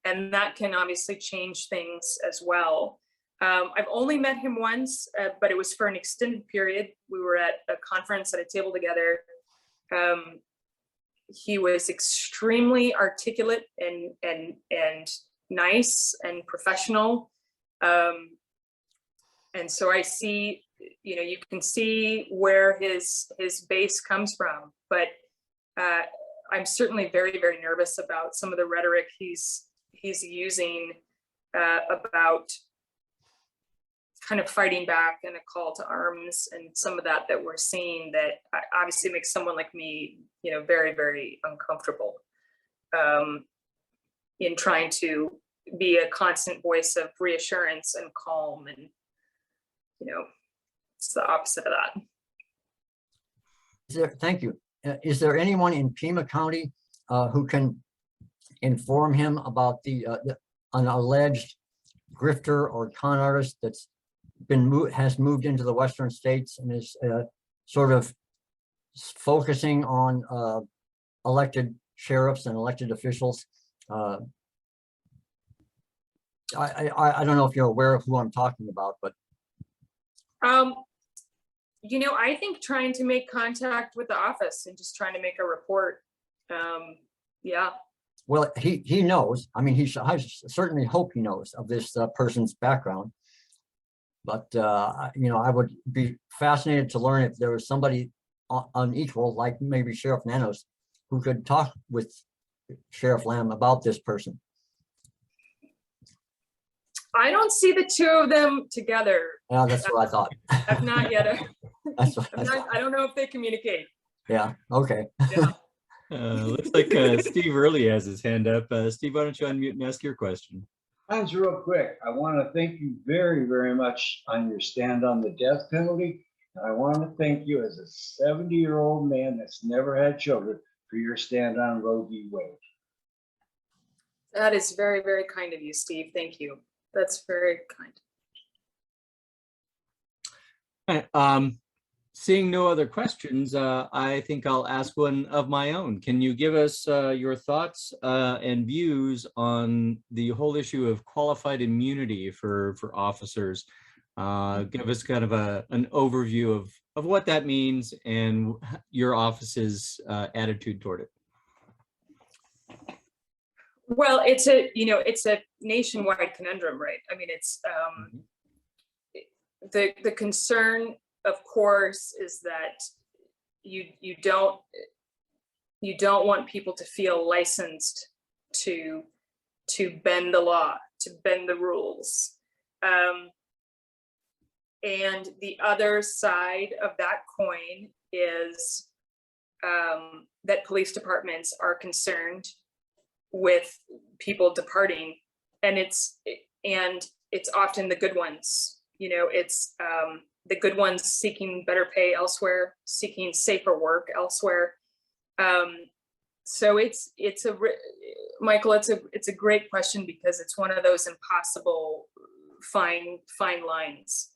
And that can obviously change things as well. I've only met him once, but it was for an extended period. We were at a conference at a table together. He was extremely articulate and nice and professional. And so I see, you can see where his base comes from, but I'm certainly very, very nervous about some of the rhetoric he's using about kind of fighting back and a call to arms, and some of that we're seeing that obviously makes someone like me, very, very uncomfortable in trying to be a constant voice of reassurance and calm, and it's the opposite of that. Thank you. Is there anyone in Pima County who can inform him about an alleged grifter or con artist that's has moved into the Western states and is sort of focusing on elected sheriffs and elected officials. I don't know if you're aware of who I'm talking about, but You know, I think trying to make contact with the office and just trying to make a report. Yeah, well, he knows. I mean, I certainly hope he knows of this person's background. But you know, I would be fascinated to learn if there was somebody unequal, like maybe Sheriff Nanos, who could talk with Sheriff Lamb about this person. I don't see the two of them together. Yeah, that's what I thought. I've not yet. That's what I thought. I don't know if they communicate. Yeah, okay. Yeah. Looks like Steve Early has his hand up. Steve, why don't you unmute and ask your question? Mine's real quick. I want to thank you very, very much on your stand on the death penalty. And I want to thank you as a 70-year-old man that's never had children for your stand on Roe v. Wade. That is very, very kind of you, Steve. Thank you. That's very kind. Seeing no other questions, I think I'll ask one of my own. Can you give us your thoughts and views on the whole issue of qualified immunity for officers? Give us kind of an overview of what that means and your office's attitude toward it. Well, it's a nationwide conundrum, right? I mean, it's the concern, of course, is that you don't want people to feel licensed to bend the law, to bend the rules. And the other side of that coin is that police departments are concerned with people departing, and it's often the good ones. You know, it's the good ones seeking better pay elsewhere, seeking safer work elsewhere. So Michael, it's a great question, because it's one of those impossible fine lines.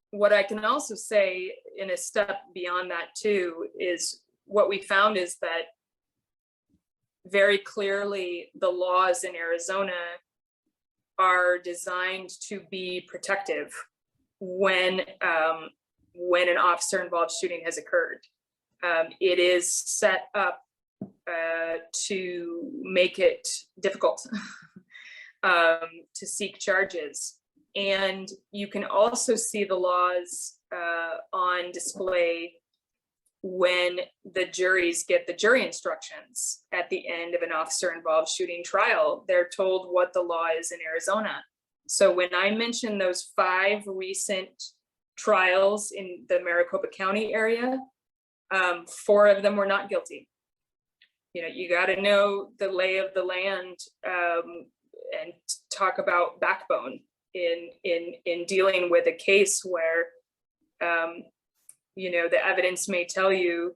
What I can also say in a step beyond that too is what we found is that very clearly the laws in Arizona are designed to be protective when an officer-involved shooting has occurred. It is set up to make it difficult to seek charges. And you can also see the laws on display when the juries get the jury instructions at the end of an officer-involved shooting trial. They're told what the law is in Arizona. So when I mentioned those 5 recent trials in the Maricopa County area, 4 of them were not guilty. You know, you got to know the lay of the land and talk about backbone in dealing with a case where you know, the evidence may tell you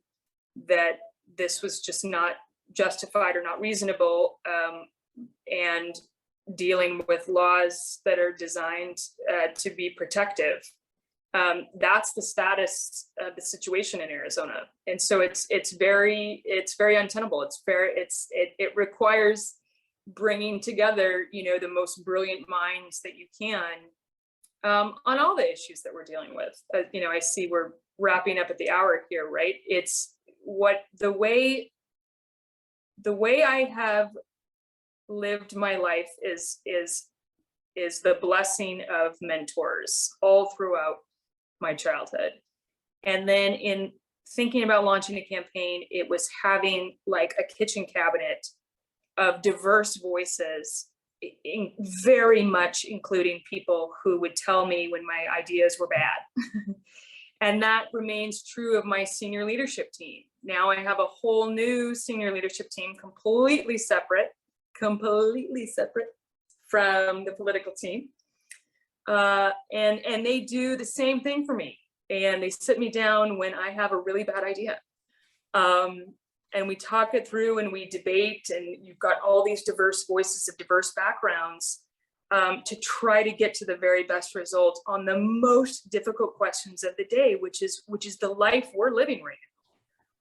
that this was just not justified or not reasonable, and dealing with laws that are designed to be protective. That's the status of the situation in Arizona, and so it's very untenable. It requires bringing together, you know, the most brilliant minds that you can on all the issues that we're dealing with. You know, I see we're wrapping up at the hour here, right? It's the way I have lived my life is the blessing of mentors all throughout my childhood. And then in thinking about launching a campaign, it was having like a kitchen cabinet of diverse voices, very much including people who would tell me when my ideas were bad. And that remains true of my senior leadership team. Now I have a whole new senior leadership team, completely separate from the political team. And they do the same thing for me. And they sit me down when I have a really bad idea. And we talk it through and we debate, and you've got all these diverse voices of diverse backgrounds to try to get to the very best result on the most difficult questions of the day, which is the life we're living right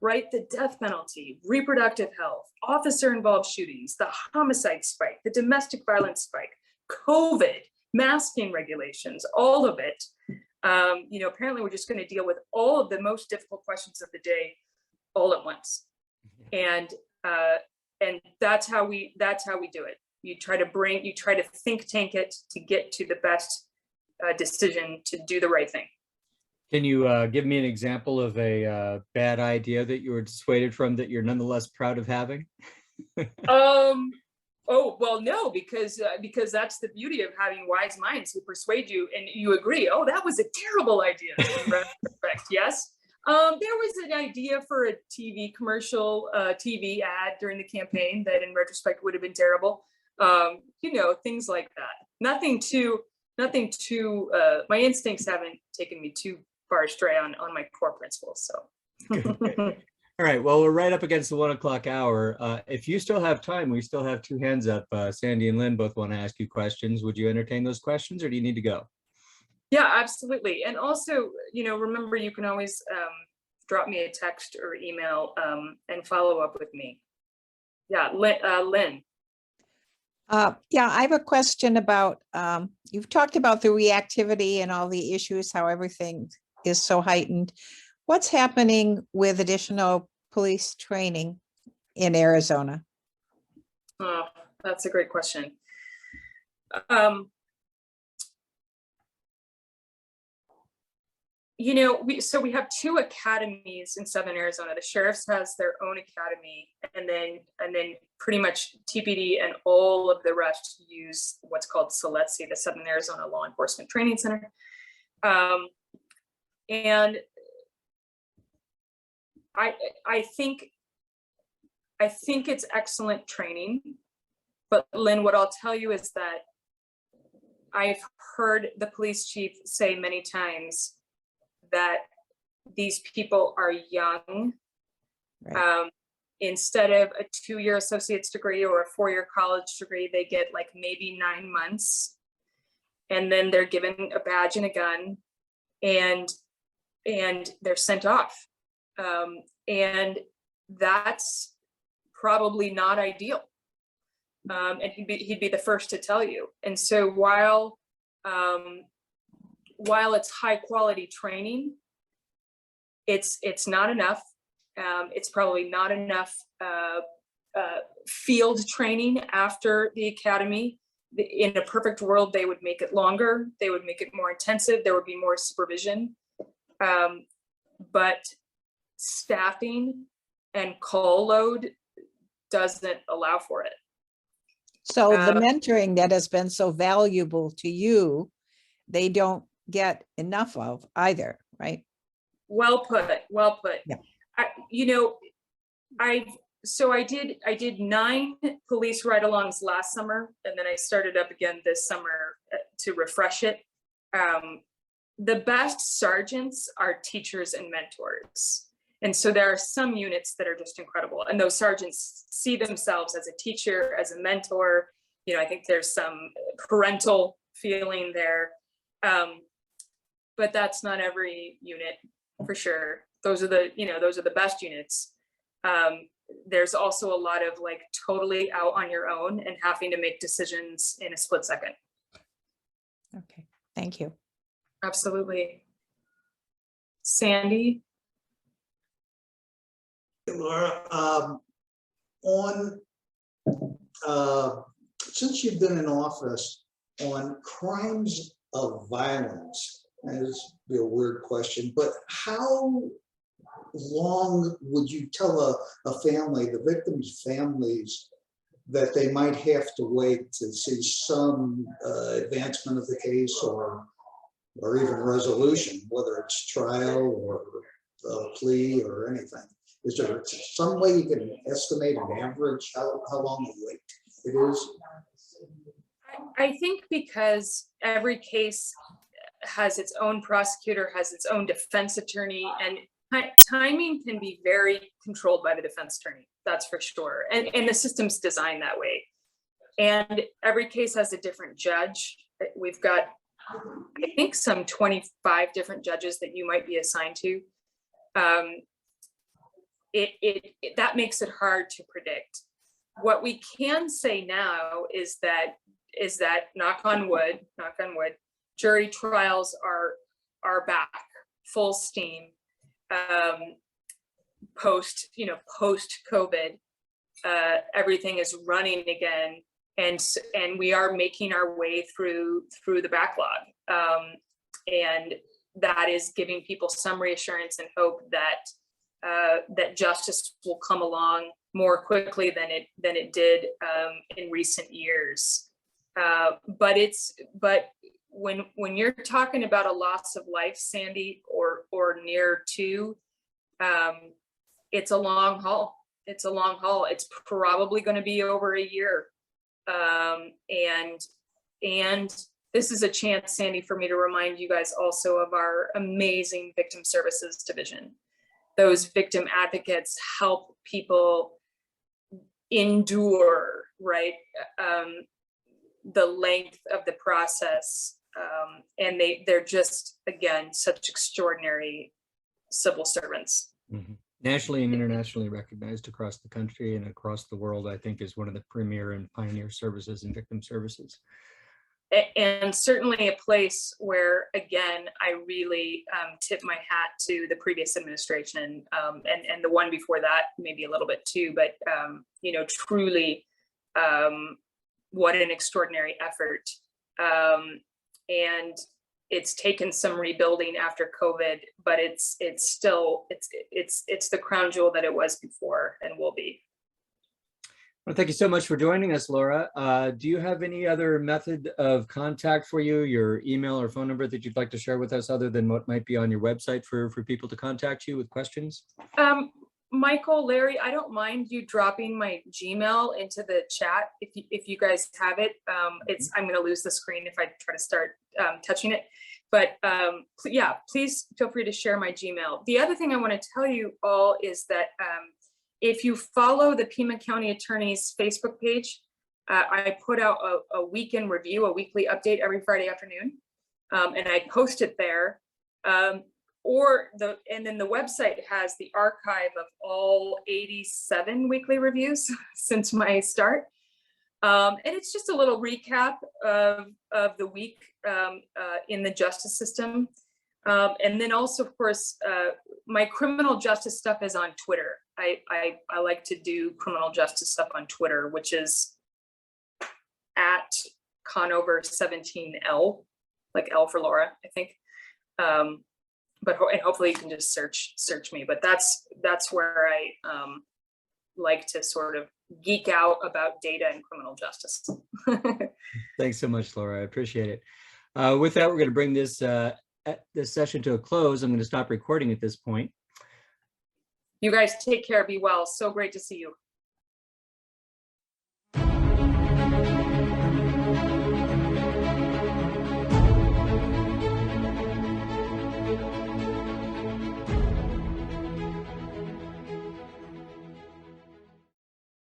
right? The death penalty, reproductive health, officer-involved shootings, the homicide spike, the domestic violence spike, COVID, masking regulations, all of it. Apparently we're just going to deal with all of the most difficult questions of the day all at once. And that's how we do it. You try to think tank it to get to the best decision to do the right thing. Can you give me an example of a bad idea that you were dissuaded from that you're nonetheless proud of having? Oh, well, no, because that's the beauty of having wise minds who persuade you and you agree, oh, that was a terrible idea in retrospect. Yes. There was an idea for a TV commercial, TV ad during the campaign that in retrospect would have been terrible. Things like that. Nothing too, my instincts haven't taken me too far astray on my core principles, so. All right, well, we're right up against the 1 o'clock hour. If you still have time, we still have two hands up. Sandy and Lynn both want to ask you questions. Would you entertain those questions or do you need to go? Yeah, absolutely. And also, remember, you can always drop me a text or email and follow up with me. Yeah, Lynn. Yeah, I have a question about, you've talked about the reactivity and all the issues, how everything is so heightened. What's happening with additional police training in Arizona? Oh, that's a great question. We have two academies in Southern Arizona. The sheriff's has their own academy, and then pretty much TPD and all of the rest use what's called SELETSI, the Southern Arizona Law Enforcement Training Center. And I think it's excellent training, but Lynn, what I'll tell you is that I've heard the police chief say many times that these people are young. Right. Instead of a 2-year associate's degree or a 4-year college degree, they get like maybe 9 months, and then they're given a badge and a gun, and they're sent off. And that's probably not ideal. And he'd be the first to tell you. And so while it's high quality training, it's not enough. It's probably not enough field training after the academy. In a perfect world, they would make it longer. They would make it more intensive. There would be more supervision. But staffing and call load doesn't allow for it. So the mentoring that has been so valuable to you, they don't get enough of either, right? Well put. Yeah. I did 9 police ride-alongs last summer, and then I started up again this summer to refresh it. The best sergeants are teachers and mentors. And so there are some units that are just incredible. And those sergeants see themselves as a teacher, as a mentor. I think there's some parental feeling there. But that's not every unit for sure. Those are the best units. There's also a lot of like totally out on your own and having to make decisions in a split second. Okay, thank you. Absolutely. Sandy? Laura, since you've been in office, on crimes of violence, and this will be a weird question, but how long would you tell a family, the victims' families, that they might have to wait to see some advancement of the case or even resolution, whether it's trial or a plea or anything? Is there some way you can estimate an average how long the wait it is? I think because every case has its own prosecutor, has its own defense attorney, and timing can be very controlled by the defense attorney, that's for sure. And the system's designed that way. And every case has a different judge. We've got, I think, some 25 different judges that you might be assigned to. that makes it hard to predict. What we can say now is that knock on wood, jury trials are back full steam, post COVID. Everything is running again, and we are making our way through the backlog, and that is giving people some reassurance and hope that justice will come along more quickly than it did in recent years. But when you're talking about a loss of life, Sandy, or near to, it's a long haul. It's a long haul. It's probably going to be over a year. And this is a chance, Sandy, for me to remind you guys also of our amazing victim services division. Those victim advocates help people endure, right? The length of the process. And they're just, again, such extraordinary civil servants. Mm-hmm. Nationally and internationally recognized across the country and across the world, I think, is one of the premier and pioneer services in victim services. And certainly a place where, again, I really tip my hat to the previous administration, and the one before that, maybe a little bit too, but truly, what an extraordinary effort. And it's taken some rebuilding after COVID, but it's still the crown jewel that it was before and will be. Well, thank you so much for joining us, Laura. Do you have any other method of contact for you, your email or phone number that you'd like to share with us other than what might be on your website for people to contact you with questions? Michael, Larry, I don't mind you dropping my Gmail into the chat if you guys have it. I'm going to lose the screen if I try to start touching it. But yeah, please feel free to share my Gmail. The other thing I want to tell you all is that if you follow the Pima County Attorney's Facebook page, I put out a weekend review, a weekly update every Friday afternoon, and I post it there. And then the website has the archive of all 87 weekly reviews since my start. And it's just a little recap of the week in the justice system. And then also, of course, my criminal justice stuff is on Twitter. I like to do criminal justice stuff on Twitter, which is at Conover 17L, like L for Laura, I think. But hopefully you can just search me. But that's where I like to sort of geek out about data and criminal justice. Thanks so much, Laura. I appreciate it. With that, we're going to bring this session to a close. I'm going to stop recording at this point. You guys take care. Be well. So great to see you.